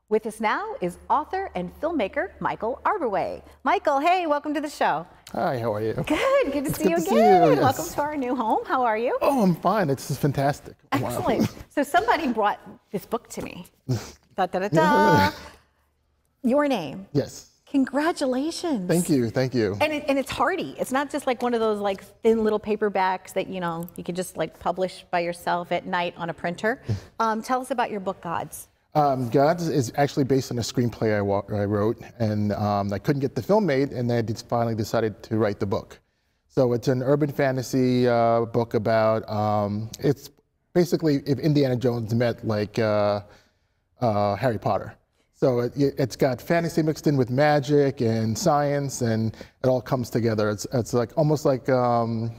With us now is author and filmmaker Michael Arbouet. Michael, hey, welcome to the show. Hi, how are you? Good to see you again. See you, yes. Welcome to our new home. How are you? Oh, I'm fine. It's fantastic. Excellent. Wow. So somebody brought this book to me. Da, da, da, da. Yeah. Your name. Yes. Congratulations. Thank you, thank you. And it's hardy. It's not just like one of those like thin little paperbacks that, you know, you could just like publish by yourself at night on a printer. Tell us about your book, Gods. Gods is actually based on a screenplay I wrote, and I couldn't get the film made, and I finally decided to write the book. So it's an urban fantasy book about, it's basically if Indiana Jones met like Harry Potter. So it's got fantasy mixed in with magic and science, and it all comes together. It's like almost like Journey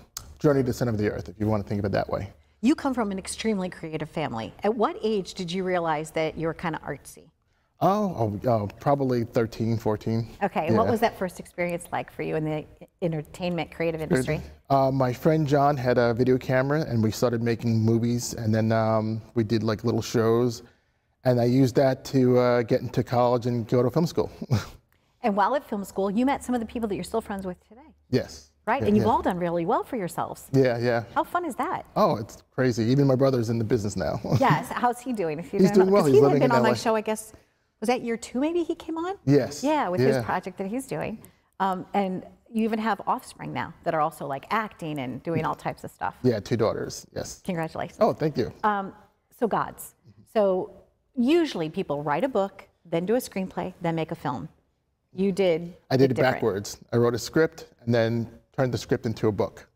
to the Center of the Earth, if you want to think of it that way. You come from an extremely creative family. At what age did you realize that you were kind of artsy? Oh, probably 13, 14. Okay, and what was that first experience like for you in the entertainment creative industry? My friend John had a video camera, and we started making movies, and then we did like little shows, and I used that to get into college and go to film school. And while at film school, you met some of the people that you're still friends with today. Yes. Right, and you've all done really well for yourselves. Yeah, yeah. How fun is that? Oh, it's crazy. Even my brother's in the business now. Yes, how's he doing? He's doing well. He's living in LA. He had been on my show, I guess, was that year 2 maybe he came on? Yes. Yeah, with his project that he's doing. And you even have offspring now that are also like acting and doing all types of stuff. Yeah, 2 daughters, yes. Congratulations. Oh, thank you. So Gods. So usually people write a book, then do a screenplay, then make a film. You did I did it backwards. I wrote a script and then turned the script into a book.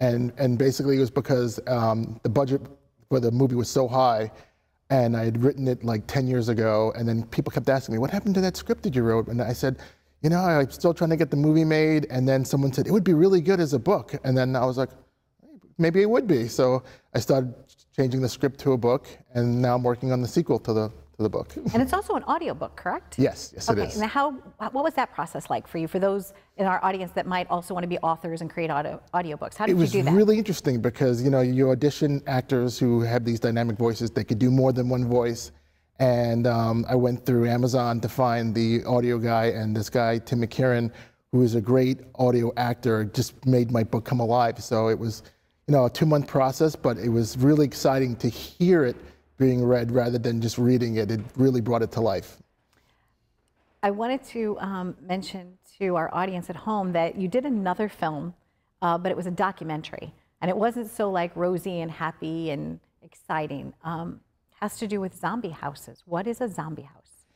And basically it was because the budget for the movie was so high, and I had written it like 10 years ago, and then people kept asking me, what happened to that script that you wrote? And I said, you know, I'm still trying to get the movie made, and then someone said, it would be really good as a book. And then I was like, maybe it would be. So I started changing the script to a book, and now I'm working on the sequel to the book. And it's also an audiobook, correct? Yes, yes, it is. Okay, and what was that process like for you, for those in our audience that might also want to be authors and create audiobooks? How did you do that? It was really interesting because, you know, you audition actors who have these dynamic voices. They could do more than one voice. And I went through Amazon to find the audio guy, and this guy, Tim McKieran, who is a great audio actor, just made my book come alive. So it was, you know, a 2-month process, but it was really exciting to hear it being read rather than just reading it. It really brought it to life. I wanted to mention to our audience at home that you did another film, but it was a documentary. And it wasn't so like rosy and happy and exciting. Has to do with zombie houses. What is a zombie house?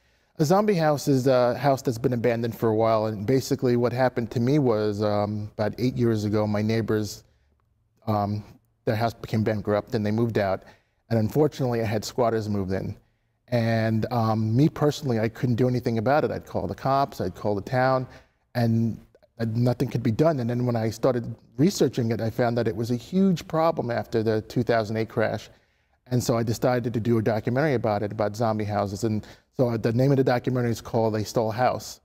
A zombie house is a house that's been abandoned for a while. And basically what happened to me was about 8 years ago, my neighbors, their house became bankrupt and they moved out. And unfortunately, I had squatters move in. And me personally, I couldn't do anything about it. I'd call the cops, I'd call the town, and nothing could be done. And then when I started researching it, I found that it was a huge problem after the 2008 crash. And so I decided to do a documentary about it, about zombie houses. And so the name of the documentary is called They Stole a House.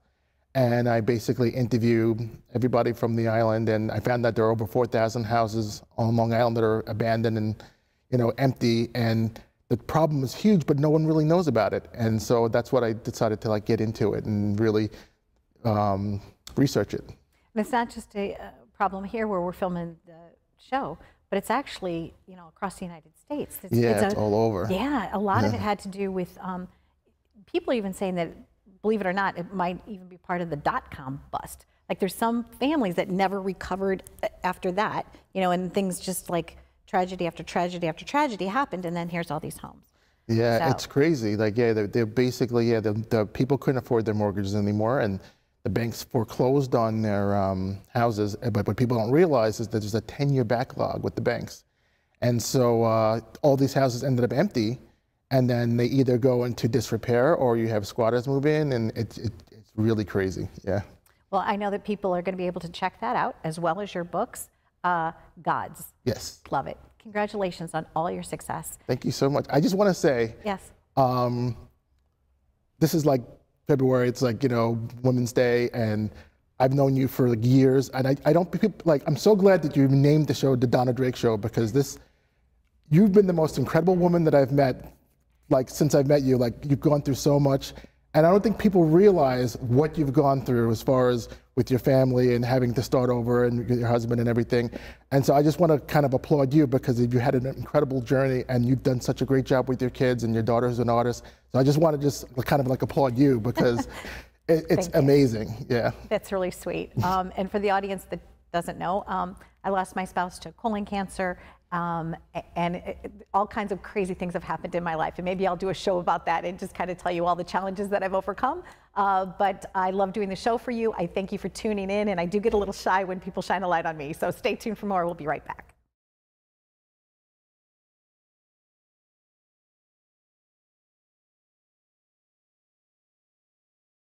And I basically interview everybody from the island, and I found that there are over 4,000 houses on Long Island that are abandoned and, you know, empty, and the problem is huge, but no one really knows about it. And so that's what I decided to like get into it and really research it. And it's not just a problem here where we're filming the show, but it's actually, you know, across the United States. It's all over. Yeah, a lot of it had to do with people even saying that, believe it or not, it might even be part of the .com bust. Like there's some families that never recovered after that, you know, and things just like tragedy after tragedy after tragedy happened, and then here's all these homes. Yeah, So. it's crazy. Like, yeah, they're basically, yeah, the people couldn't afford their mortgages anymore, and the banks foreclosed on their houses. But what people don't realize is that there's a 10-year backlog with the banks. And so all these houses ended up empty, and then they either go into disrepair or you have squatters move in, and it's really crazy, yeah. Well, I know that people are going to be able to check that out, as well as your books. Gods. Yes. Love it. Congratulations on all your success. Thank you so much. I just want to say, yes. This is like February, it's like, you know, Women's Day, and I've known you for like years, and I don't, like, I'm so glad that you named the show The Donna Drake Show, because you've been the most incredible woman that I've met like since I've met you, like you've gone through so much, and I don't think people realize what you've gone through as far as with your family and having to start over and your husband and everything. And so I just want to kind of applaud you because you had an incredible journey and you've done such a great job with your kids, and your daughter's an artist. So I just want to just kind of like applaud you because it's amazing. Yeah. That's really sweet. And for the audience that doesn't know, I lost my spouse to colon cancer. All kinds of crazy things have happened in my life, and maybe I'll do a show about that and just kind of tell you all the challenges that I've overcome. But I love doing the show for you. I thank you for tuning in, and I do get a little shy when people shine a light on me. So stay tuned for more. We'll be right back.